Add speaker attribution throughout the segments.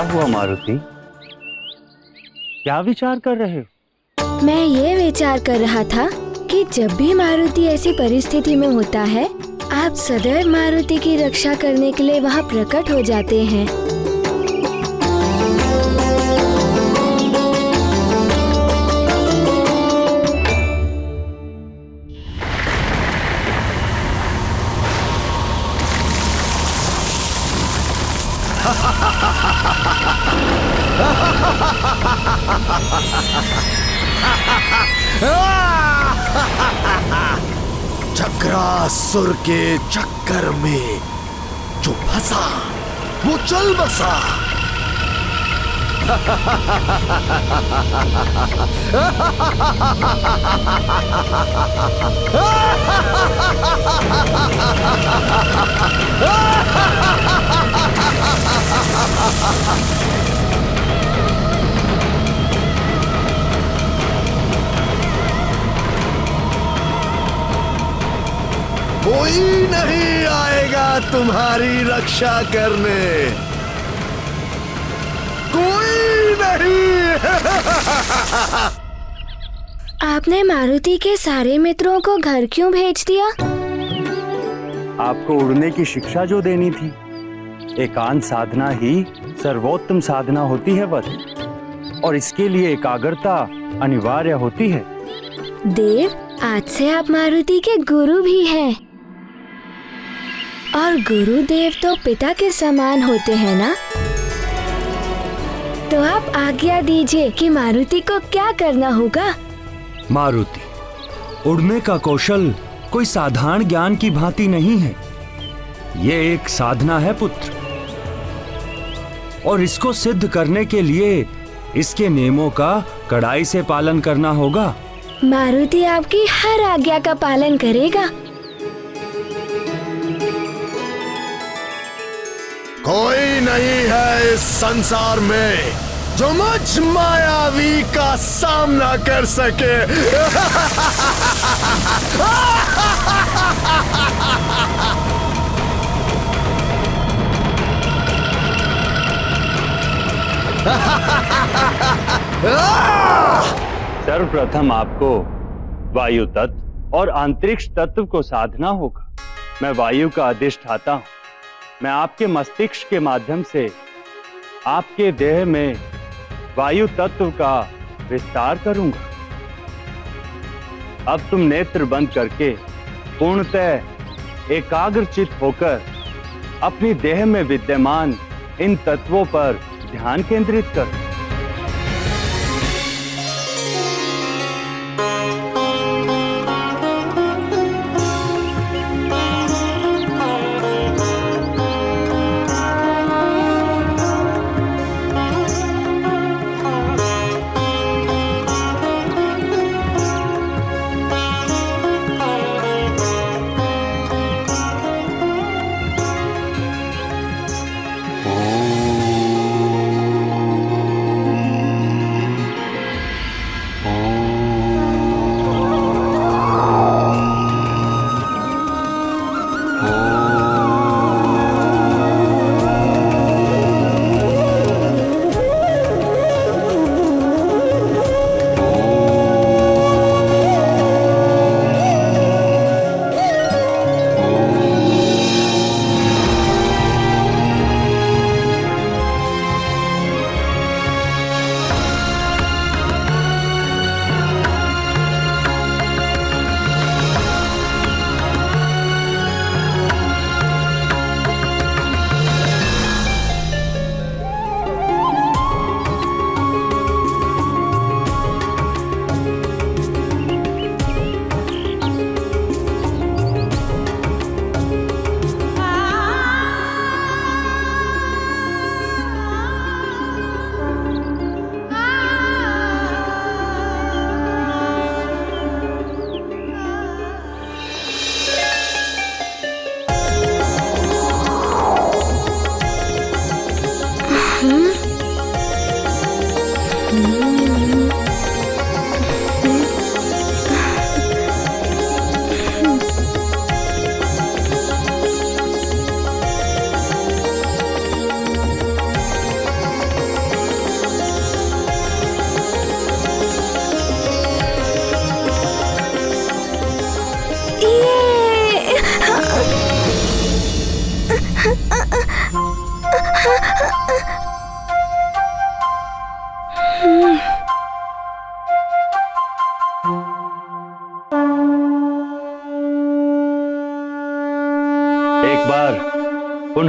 Speaker 1: हुआ मारुति? क्या विचार कर रहे हो?
Speaker 2: मैं ये विचार कर रहा था कि जब भी मारुति ऐसी परिस्थिति में होता है, आप सदैव मारुति की रक्षा करने के लिए वहाँ प्रकट हो जाते हैं।
Speaker 3: चक्रासुर के चक्कर में जो फंसा वो चल बसा। कोई नहीं आएगा तुम्हारी रक्षा करने, कोई नहीं।
Speaker 2: आपने मारुति के सारे मित्रों को घर क्यों भेज दिया?
Speaker 1: आपको उड़ने की शिक्षा जो देनी थी। एकांत साधना ही सर्वोत्तम साधना होती है वत्स, और इसके लिए एकाग्रता अनिवार्य होती है।
Speaker 2: देव, आज से आप मारुति के गुरु भी हैं। और गुरुदेव तो पिता के समान होते हैं ना? तो आप आज्ञा दीजिए कि मारुति को क्या करना होगा।
Speaker 4: मारुति, उड़ने का कौशल कोई साधारण ज्ञान की भांति नहीं है। ये एक साधना है पुत्र, और इसको सिद्ध करने के लिए इसके नियमों का कड़ाई से पालन करना होगा।
Speaker 2: मारुति आपकी हर आज्ञा का पालन करेगा।
Speaker 3: कोई नहीं है इस संसार में जो मुझ मायावी का सामना कर सके।
Speaker 1: सर्वप्रथम आपको वायु तत्व और अंतरिक्ष तत्व को साधना होगा। मैं वायु का अधिष्ठाता हूं। मैं आपके मस्तिष्क के माध्यम से आपके देह में वायु तत्व का विस्तार करूंगा। अब तुम नेत्र बंद करके पूर्णतः एकाग्रचित होकर अपनी देह में विद्यमान इन तत्वों पर ध्यान केंद्रित करो।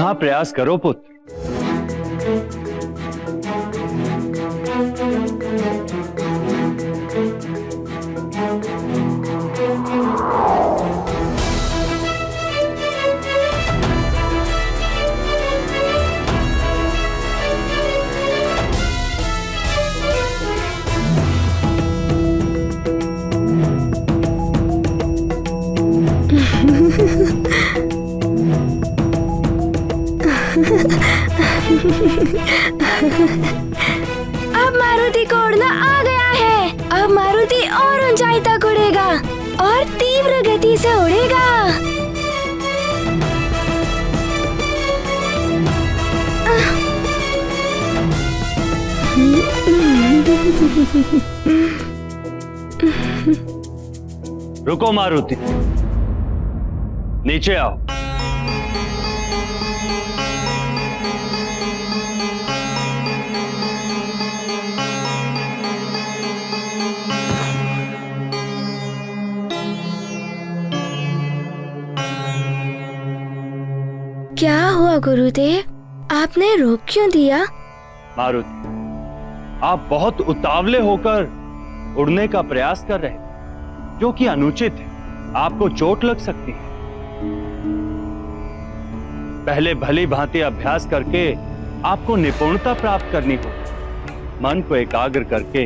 Speaker 1: पुनः प्रयास करो पुत्र।
Speaker 2: अब मारुति को उड़ना आ गया है। अब मारुति और ऊंचाई तक उड़ेगा और तीव्र गति से उड़ेगा।
Speaker 1: रुको मारुति, नीचे आओ।
Speaker 2: क्या हुआ गुरुदेव, आपने रोक क्यों दिया?
Speaker 1: मारुति, आप बहुत उतावले होकर उड़ने का प्रयास कर रहे हैं, जो कि अनुचित है। आपको चोट लग सकती है। पहले भली भांति अभ्यास करके आपको निपुणता प्राप्त करनी होगी। मन को एकाग्र करके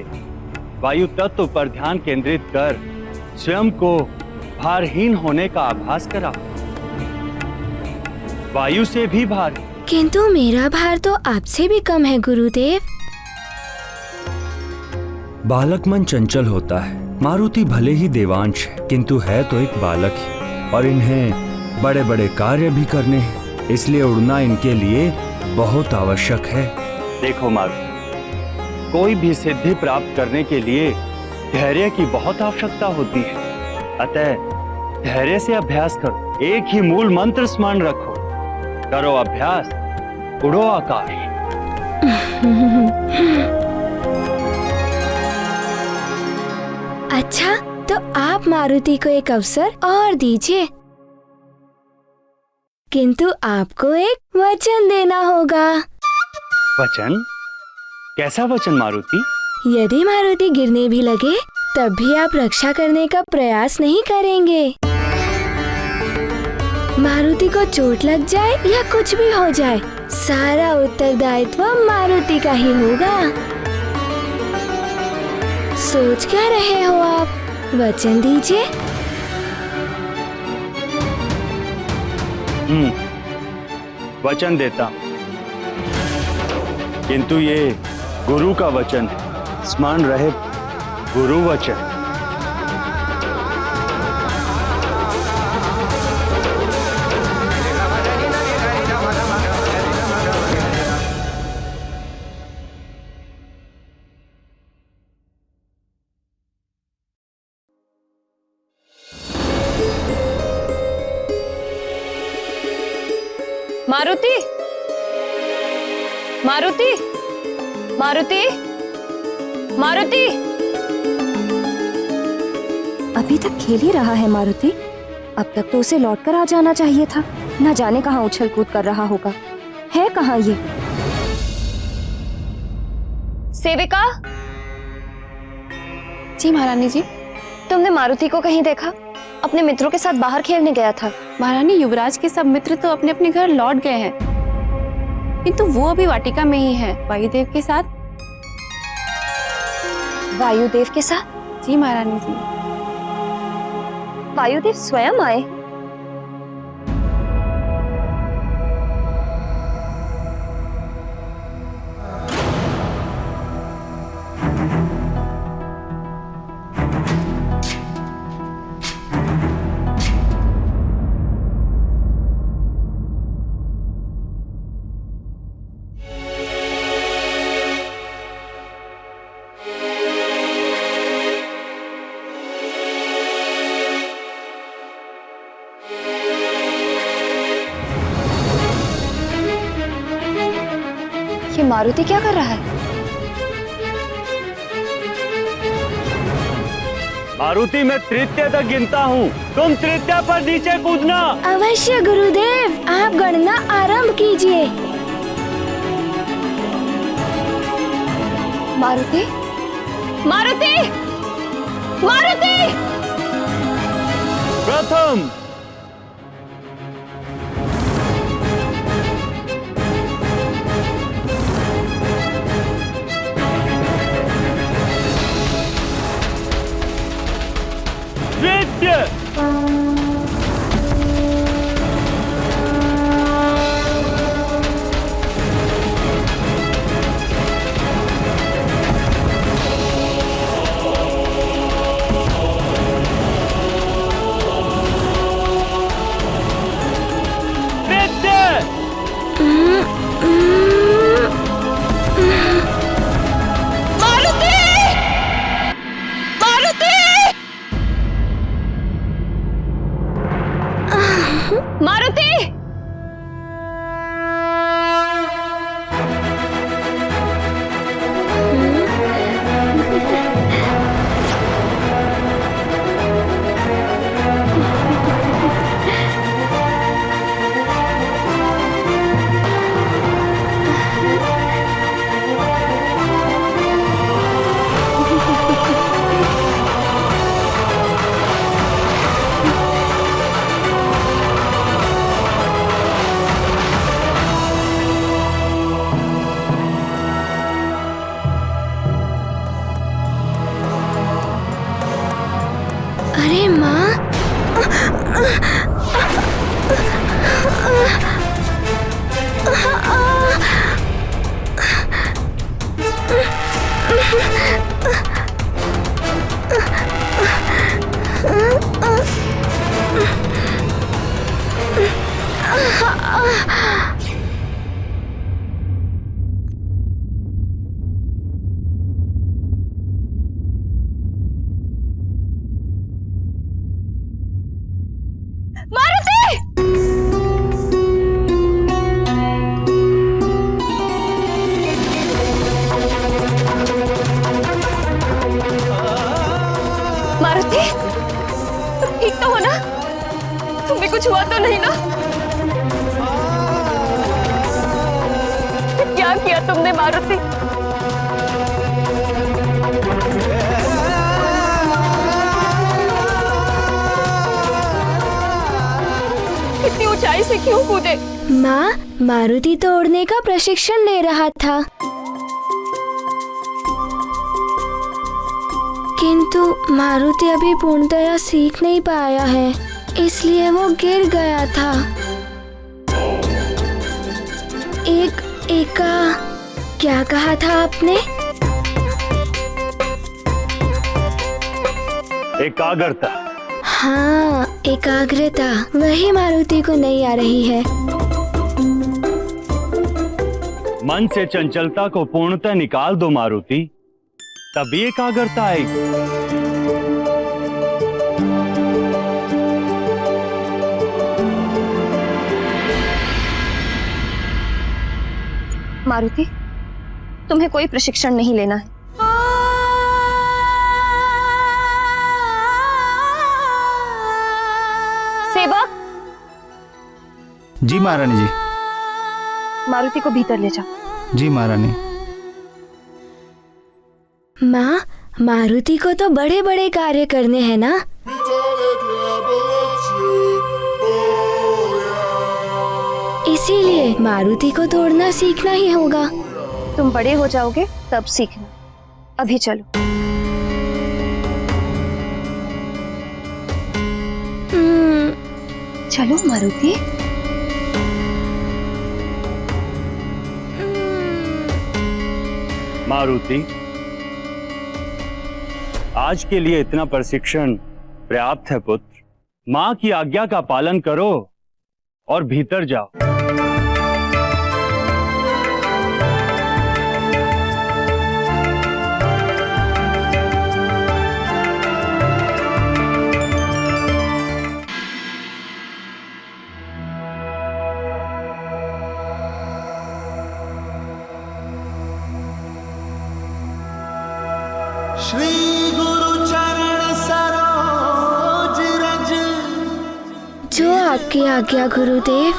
Speaker 1: वायु तत्व पर ध्यान केंद्रित कर स्वयं को भारहीन होने का आभास कराओ। वायु से भी भारी।
Speaker 2: किंतु मेरा भार तो आपसे भी कम है गुरुदेव।
Speaker 4: बालक मन चंचल होता है। मारुति भले ही देवांश है, किंतु है तो एक बालक ही, और इन्हें बड़े बड़े कार्य भी करने हैं, इसलिए उड़ना इनके लिए बहुत आवश्यक है।
Speaker 1: देखो मारुति, कोई भी सिद्धि प्राप्त करने के लिए धैर्य की बहुत आवश्यकता होती है। अतः धैर्य से अभ्यास करो। एक ही मूल मंत्र स्मरण रखो। करो अभ्यास, उड़ो आकाश।
Speaker 2: अच्छा, तो आप मारुति को एक अवसर और दीजिए, किंतु आपको एक वचन देना होगा।
Speaker 1: वचन? कैसा वचन मारुति?
Speaker 2: यदि मारुति गिरने भी लगे तब भी आप रक्षा करने का प्रयास नहीं करेंगे। मारुति को चोट लग जाए या कुछ भी हो जाए, सारा उत्तरदायित्व मारुति का ही होगा। सोच क्या रहे हो आप? वचन दीजिए।
Speaker 1: वचन देता हूं, किंतु ये गुरु का वचन है। स्मरण रहे, गुरु वचन।
Speaker 5: मारुति, मारुति, मारुति, मारुति।
Speaker 6: अभी तक खेल ही रहा है मारुति। अब तक तो उसे लौटकर आ जाना चाहिए था। न जाने कहाँ उछल कूद कर रहा होगा। है कहाँ ये?
Speaker 5: सेविका।
Speaker 7: जी महारानी जी।
Speaker 5: तुमने मारुति को कहीं देखा? अपने मित्रों के साथ बाहर खेलने गया था।
Speaker 7: महारानी, युवराज के सब मित्र तो अपने अपने घर लौट गए हैं, किंतु वो अभी वाटिका में ही है, वायुदेव के साथ।
Speaker 5: वायुदेव के साथ?
Speaker 7: जी महारानी जी।
Speaker 5: वायुदेव स्वयं आए? ये मारुति क्या कर रहा है?
Speaker 1: मारुति मैं तृतीय तक गिनता हूँ, तुम तृतीय पर नीचे कूदना।
Speaker 2: अवश्य गुरुदेव, आप गणना आरंभ कीजिए।
Speaker 5: मारुति, मारुति, मारुति!
Speaker 1: प्रथम, द्वितीय,
Speaker 5: मारुति!
Speaker 2: अरे माँ,
Speaker 5: मारुति, तुम ठीक तो हो ना? तुम्हें कुछ हुआ तो नहीं ना? क्या किया तुमने मारुति? इतनी ऊंचाई से क्यों कूदे?
Speaker 2: माँ, मारुति तो उड़ने का प्रशिक्षण ले रहा था, किंतु मारुति अभी पूर्णतया सीख नहीं पाया है, इसलिए वो गिर गया था। एका क्या कहा था आपने?
Speaker 1: एकाग्रता।
Speaker 2: हाँ, एकाग्रता, वही मारुति को नहीं आ रही है।
Speaker 1: मन से चंचलता को पूर्णतः निकाल दो मारुति, तभी एकाग्रता आएगी।
Speaker 5: मारुति, तुम्हें कोई प्रशिक्षण नहीं लेना है। सेवक,
Speaker 8: जी महारानी जी।
Speaker 5: मारुति को भीतर ले जाओ।
Speaker 8: जी महारानी।
Speaker 2: माँ, मारुति को तो बड़े बड़े कार्य करने हैं ना? इसीलिए मारुति को तोड़ना सीखना ही होगा।
Speaker 5: तुम बड़े हो जाओगे तब सीखना, अभी चलो। चलो मारुति।
Speaker 1: मारुति, आज के लिए इतना प्रशिक्षण पर्याप्त है पुत्र। माँ की आज्ञा का पालन करो और भीतर जाओ।
Speaker 9: श्री गुरु चरण सर
Speaker 2: आपकी आज्ञा गुरुदेव।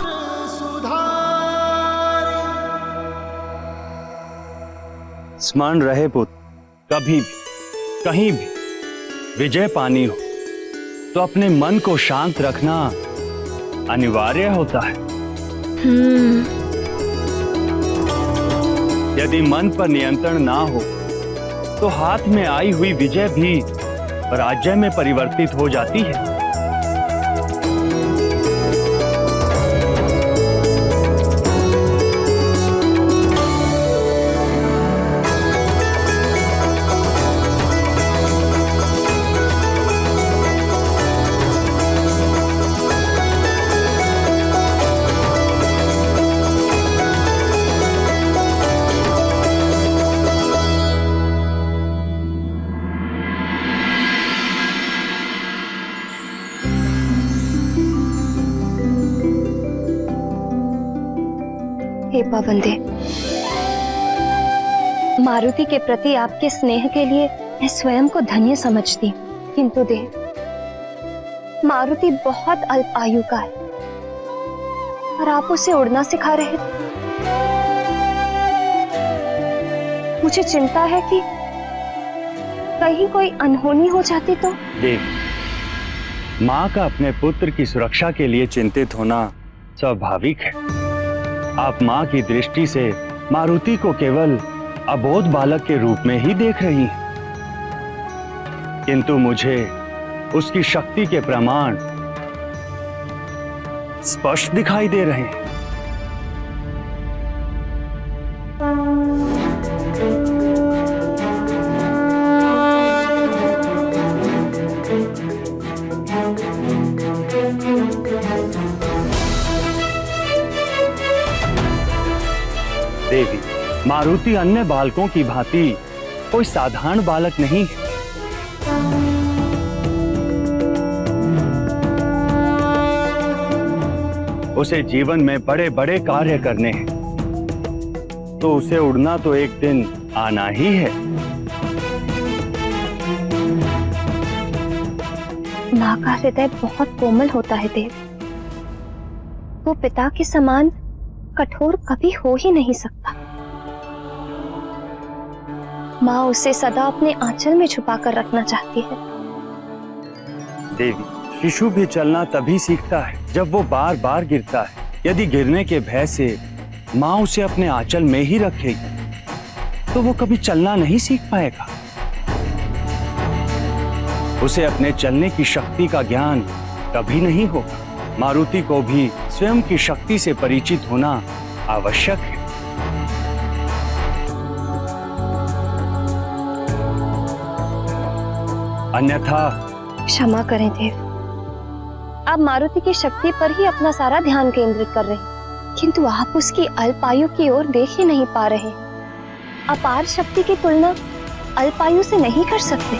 Speaker 1: स्मरण रहे पुत्र, कभी भी कहीं भी विजय पानी हो तो अपने मन को शांत रखना अनिवार्य होता है। यदि मन पर नियंत्रण ना हो तो हाथ में आई हुई विजय भी पराजय में परिवर्तित हो जाती है।
Speaker 6: हे पावंदे, मारुति के प्रति आपके स्नेह के लिए मैं स्वयं को धन्य समझती हूँ, किंतु देव, मारुति बहुत अल्प आयु का है और आप उसे उड़ना सिखा रहे थे। मुझे चिंता है कि कहीं कोई अनहोनी हो जाती तो।
Speaker 1: देव, माँ का अपने पुत्र की सुरक्षा के लिए चिंतित होना स्वाभाविक है। आप माँ की दृष्टि से मारुति को केवल अबोध बालक के रूप में ही देख रही हैं, किंतु मुझे उसकी शक्ति के प्रमाण स्पष्ट दिखाई दे रहे हैं। देवी, मारुति अन्य बालकों की भांति कोई साधारण बालक नहीं है। उसे जीवन में बड़े बड़े कार्य करने हैं, तो उसे उड़ना तो एक दिन आना ही है।
Speaker 6: माँ का हृदय बहुत कोमल होता है देव, वो पिता के समान कठोर कभी हो ही नहीं सकता। माँ उसे सदा अपने आंचल में छुपाकर रखना चाहती है।
Speaker 1: देवी, शिशु भी चलना तभी सीखता है जब वो बार बार गिरता है। यदि गिरने के भय से माँ उसे अपने आंचल में ही रखेगी तो वो कभी चलना नहीं सीख पाएगा। उसे अपने चलने की शक्ति का ज्ञान कभी नहीं होगा। मारुति को भी स्वयं की शक्ति से परिचित होना आवश्यक है। अन्यथा
Speaker 6: क्षमा करें देव, आप मारुति की शक्ति पर ही अपना सारा ध्यान केंद्रित कर रहे हैं, किंतु आप उसकी अल्पायु की ओर देख ही नहीं पा रहे। अपार शक्ति की तुलना अल्पायु से नहीं कर सकते।